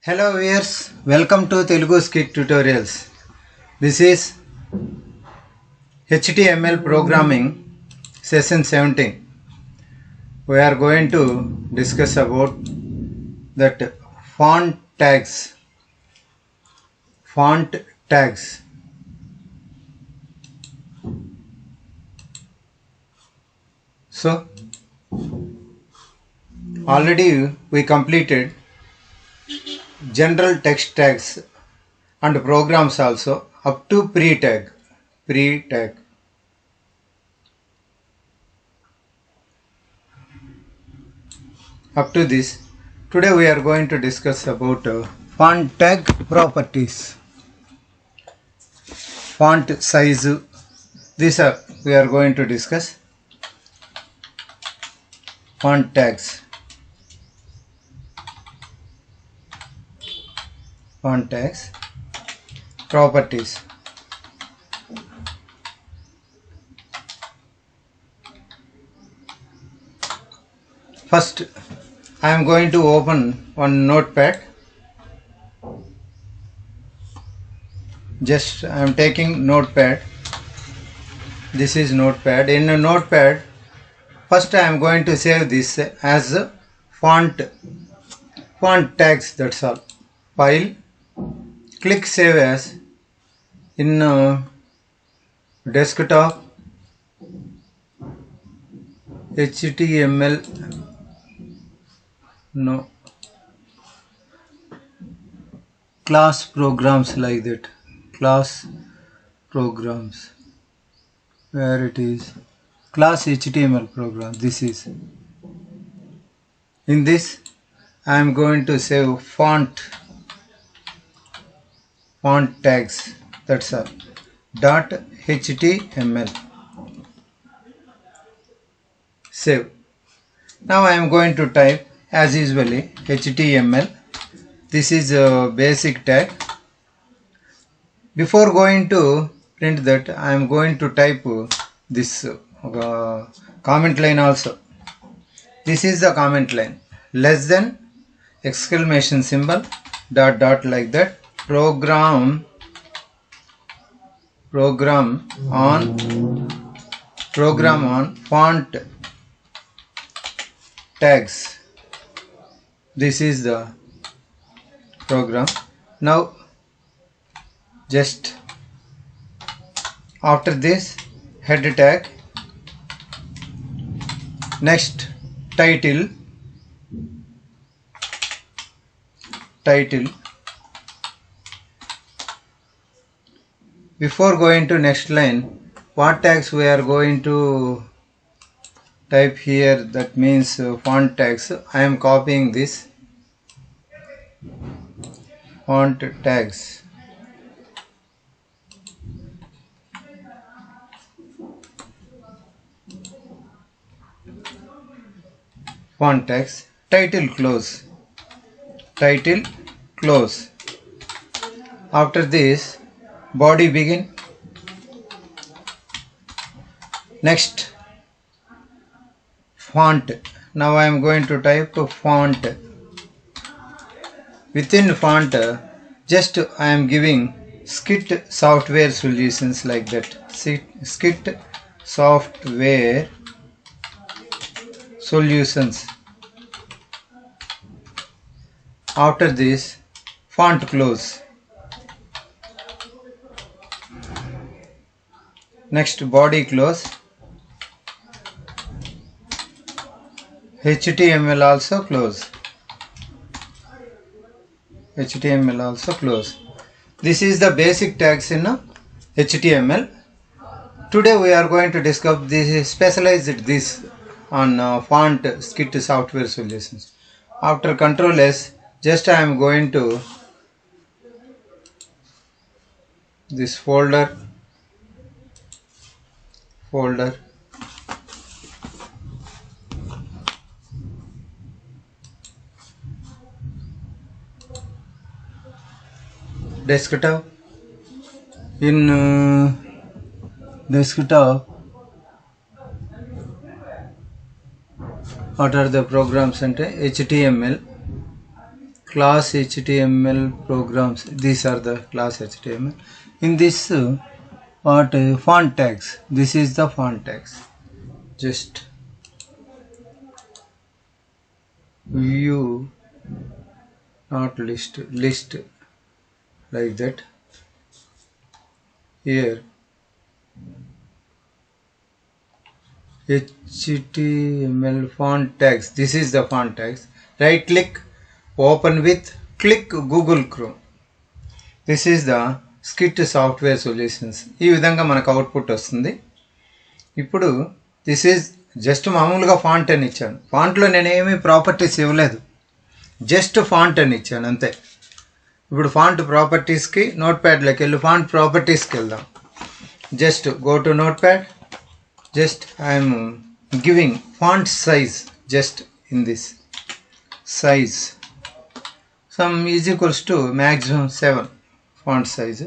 Hello viewers, welcome to Telugu Scit tutorials. This is HTML programming session 17. We are going to discuss about that font tags. Font tags. So already we completed general text tags and programs also up to pre-tag. Up to this, today we are going to discuss about font tag properties, font size. These are we are going to discuss font tags, properties. First, I am going to open one notepad. Just I am taking notepad. This is notepad. In a notepad, first I am going to save this as font tags. That's all. File. Click save as. In desktop, HTML. No. Class programs like that. Class programs. Where it is? Class HTML program. This is. In this, I am going to save font tags. That's all. .html. Save. Now I am going to type as usually HTML. This is a basic tag. Before going to print that, I am going to type this comment line also. This is the comment line. Less than exclamation symbol dot like that. Program on font tags. This is the program. Now just after this, head tag, next title. Before going to next line, what tags we are going to type here, that means font tags. I am copying this font tags. Font tags. Title close. After this, body begin. Next, font. Now I am going to type font. Within font, just I am giving Scit software solutions like that. Scit software solutions. After this, font close. Next, body close. HTML also close. This is the basic tags in HTML. Today we are going to discuss this specialized this on font Scit software solutions. After Control S, just I am going to this folder. Desktop. In desktop, what are the programs? And HTML class HTML programs. These are the class HTML. In this font tags. This is the font tags. Just view, not list like that. Here HTML font tags. This is the font tags. Right click, open with, click Google Chrome. This is the Scit software solutions. ఈ విధంగా మనకు output వస్తుంది. ఇప్పుడు this is just మామూలుగా font అని ఇచ్చాను. ఫాంట్లో నేను ఏమీ ప్రాపర్టీస్ ఇవ్వలేదు, జస్ట్ ఫాంట్ అని ఇచ్చాను అంతే. ఇప్పుడు ఫాంట్ ప్రాపర్టీస్కి నోట్ ప్యాడ్లోకి వెళ్ళి ఫాంట్ ప్రాపర్టీస్కి వెళ్దాం. Just go to note pad. Just I am giving font size just in this size. Some is equals to maximum 7 font size.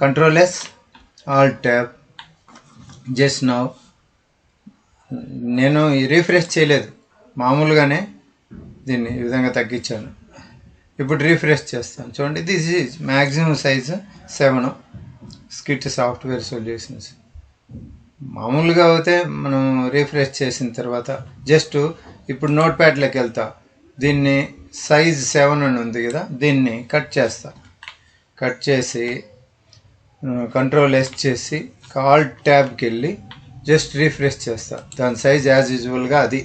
Control S, Alt Tab. Just now నేను refresh చేయలేదు, మామూలుగానే దీన్ని ఈ విధంగా తగ్గించాను. ఇప్పుడు రీఫ్రెష్ చేస్తాను చూడండి. This is maximum size 7 skit software solutions. మామూలుగా అయితే మనం రీఫ్రెష్ చేసిన తర్వాత జస్ట్ ఇప్పుడు నోట్ ప్యాడ్లోకి వెళ్తా. దీన్ని సైజ్ 7 అని ఉంది కదా, దీన్ని కట్ చేస్తా. కట్ చేసి కంట్రోల్ ఎస్ చేసి ఆల్ట్ ట్యాబ్కి వెళ్ళి జస్ట్ రీఫ్రెష్ చేస్తా. దాని సైజ్ యాజ్ యూజువల్గా అది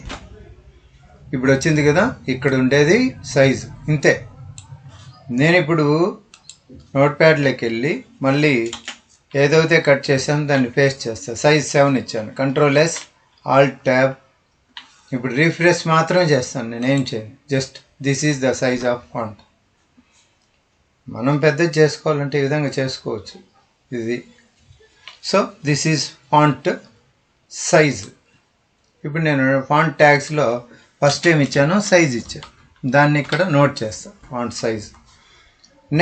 ఇప్పుడు వచ్చింది కదా, ఇక్కడ ఉండేది సైజ్ ఇంతే. నేను ఇప్పుడు నోట్ ప్యాడ్లోకి వెళ్ళి మళ్ళీ ఏదైతే కట్ చేసాను దాన్ని పేస్ట్ చేస్తా. సైజ్ 7 ఇచ్చాను. Control S, alt tab. ఇప్పుడు రీఫ్రెష్ మాత్రమే చేస్తాను, నేనేం చేయను. Just this is the size of font. మనం పెద్దది చేసుకోవాలంటే ఈ విధంగా చేసుకోవచ్చు. ఇది so this is font size. ఇప్పుడు నేను ఫాంట్ ట్యాగ్స్లో ఫస్ట్ ఏం ఇచ్చాను, సైజ్ ఇచ్చాను. దాన్ని ఇక్కడ నోట్ చేస్తా, font size.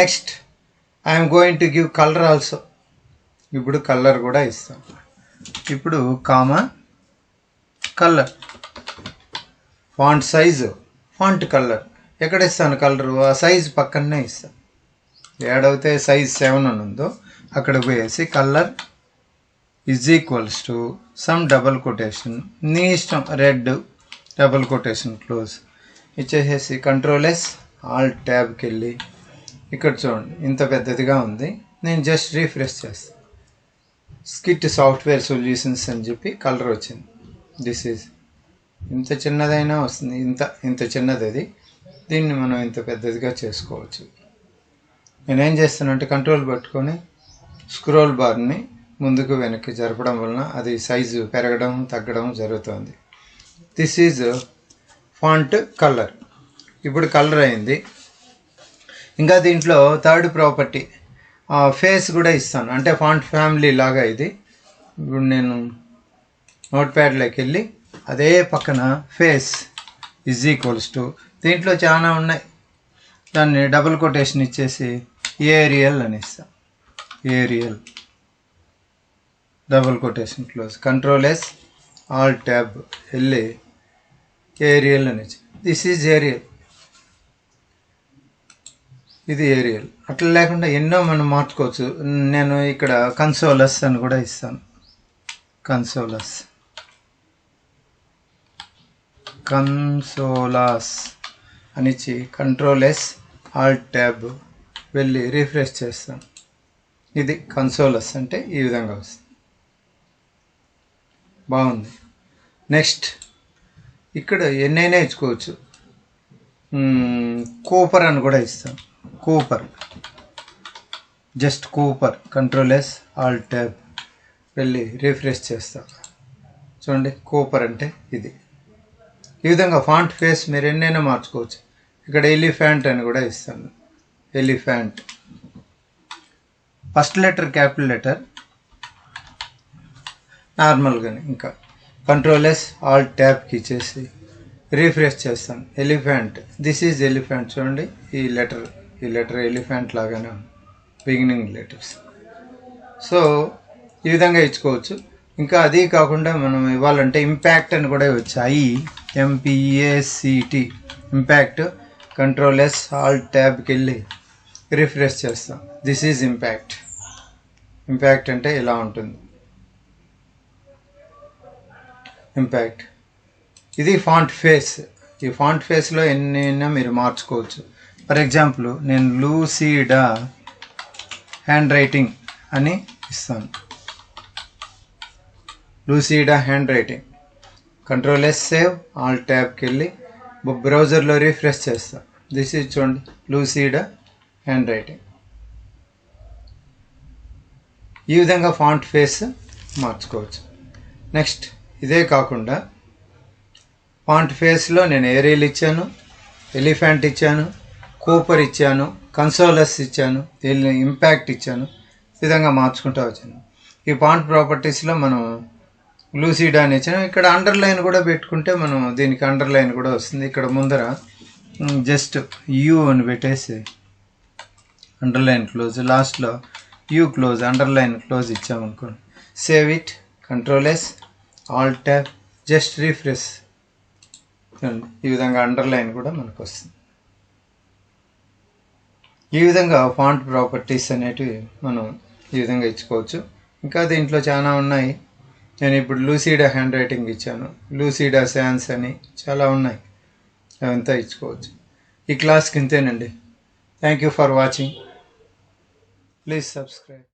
Next I'm going to give colour also. ఇప్పుడు కలర్ కూడా ఇస్తాం. ఇప్పుడు comma colour, font size, font colour. ఎక్కడ ఇస్తాను కలరు, ఆ సైజ్ పక్కనే ఇస్తాను. ఏడైతే సైజ్ 7 అని ఉందో అక్కడ పోయేసి colour is equals to some double quotation, నీ ఇష్టం, రెడ్ డబల్ కొటేషన్ క్లోజ్ ఇచ్చేసేసి కంట్రోల్ ఎస్, ఆల్ట్ ట్యాబ్కి వెళ్ళి ఇక్కడ చూడండి ఇంత పెద్దదిగా ఉంది. నేను జస్ట్ రీఫ్రెష్ చేస్తాను. స్కిట్ సాఫ్ట్వేర్ సొల్యూషన్స్ అని చెప్పి కలర్ వచ్చింది. దిస్ ఈజ్ ఇంత చిన్నదైనా వస్తుంది, ఇంత చిన్నది అది. దీన్ని మనం ఇంత పెద్దదిగా చేసుకోవచ్చు. నేనేం చేస్తానంటే కంట్రోల్ పట్టుకొని స్క్రోల్ బార్ని ముందుకు వెనక్కి జరపడం వలన అది సైజు పెరగడం తగ్గడం జరుగుతుంది. This is font colour. ఇప్పుడు కలర్ అయింది. ఇంకా దీంట్లో థర్డ్ ప్రాపర్టీ ఫేస్ కూడా ఇస్తాను, అంటే ఫాంట్ ఫ్యామిలీ లాగా ఇది. ఇప్పుడు నేను నోట్ ప్యాడ్లోకి వెళ్ళి అదే పక్కన ఫేస్ ఈజ్ ఈక్వల్స్ టు, దీంట్లో చాలా ఉన్నాయి, దాన్ని డబుల్ కొటేషన్ ఇచ్చేసి ఏరియల్ అని ఇస్తాను. Arial double quotation close. Control S, alt tab వెళ్ళి ఏరియల్ అని ఇచ్చి దిస్ ఈజ్ ఏరియల్. ఇది ఏరియల్. అట్లా లేకుండా ఎన్నో మనం మార్చుకోవచ్చు. నేను ఇక్కడ కన్సోలస్ అని కూడా ఇస్తాను. కన్సోలస్ అని ఇచ్చి కంట్రోల్ ఎస్, ఆల్ట్ ట్యాబ్ వెళ్ళి రీఫ్రెష్ చేస్తాను. ఇది కన్సోలస్ అంటే ఈ విధంగా వస్తుంది. బాగుంది. నెక్స్ట్ ఇక్కడ ఎన్నైనా ఇచ్చుకోవచ్చు. కూపర్ అని కూడా ఇస్తాం. Cooper, just Cooper. Control S, alt tab వెళ్ళి రీఫ్రెష్ చేస్తాం. చూడండి కూపర్ అంటే ఇది. ఈ విధంగా ఫాంట్ ఫేస్ మీరు ఎన్నైనా మార్చుకోవచ్చు. ఇక్కడ ఎలిఫెంట్ అని కూడా ఇస్తాను. Elephant first letter capital letter నార్మల్గానే. ఇంకా కంట్రోల్ ఎస్, ఆల్ట్ ట్యాబ్కి ఇచ్చేసి రీఫ్రెష్ చేస్తాను. Elephant, this is elephant. చూడండి ఈ లెటర్ ఎలిఫెంట్ లాగానే ఉంది, బిగినింగ్ లెటర్స్. సో ఈ విధంగా ఇచ్చుకోవచ్చు. ఇంకా అది కాకుండా మనం ఇవ్వాలంటే ఇంపాక్ట్ అని కూడా ఇవ్వచ్చు. IMPACT impact. Control S alt ట్యాబ్కి వెళ్ళి రిఫ్రెష్ చేస్తాం. This is impact. ఇంపాక్ట్ అంటే ఇలా ఉంటుంది. ఇంపాక్ట్. ఇది ఫాంట్ ఫేస్. ఈ ఫాంట్ ఫేస్లో ఎన్నైనా మీరు మార్చుకోవచ్చు. ఫర్ ఎగ్జాంపుల్ నేను లూసిడా హ్యాండ్ రైటింగ్ అని ఇస్తాను. Lucida handwriting. Control S save alt ట్యాబ్కి వెళ్ళి బ్రౌజర్లో రిఫ్రెష్ చేస్తాం. దిస్ ఈజ్ చూడండి లూసిడా హ్యాండ్ రైటింగ్. ఈ విధంగా ఫాంట్ ఫేస్ మార్చుకోవచ్చు. నెక్స్ట్ ఇదే కాకుండా ఫాంట్ ఫేస్లో నేను ఏరియల్ ఇచ్చాను, ఎలిఫెంట్ ఇచ్చాను, కూపర్ ఇచ్చాను, కన్సోలస్ ఇచ్చాను, ఇంపాక్ట్ ఇచ్చాను. ఈ విధంగా మార్చుకుంటూ వచ్చాను. ఈ ఫాంట్ ప్రాపర్టీస్లో మనం లూసిడా అని ఇచ్చాను. ఇక్కడ అండర్లైన్ కూడా పెట్టుకుంటే మనం దీనికి అండర్లైన్ కూడా వస్తుంది. ఇక్కడ ముందర జస్ట్ యూ అని పెట్టేసి అండర్లైన్ క్లోజ్, లాస్ట్లో యూ క్లోజ్, అండర్లైన్ క్లోజ్ ఇచ్చామనుకోండి. Save it, control S alt tab, just refresh. ఈ విధంగా అండర్లైన్ కూడా మనకు వస్తుంది. ఈ విధంగా ఫాంట్ ప్రాపర్టీస్ అనేటివి మనం ఈ విధంగా ఇచ్చుకోవచ్చు. ఇంకా దీంట్లో చాలా ఉన్నాయి. నేను ఇప్పుడు లూసిడా హ్యాండ్ రైటింగ్ ఇచ్చాను, లూసిడా శాన్స్ అని చాలా ఉన్నాయి. అవంతా ఇచ్చుకోవచ్చు. ఈ క్లాస్కి ఇంతేనండి. Thank you for watching. Please subscribe.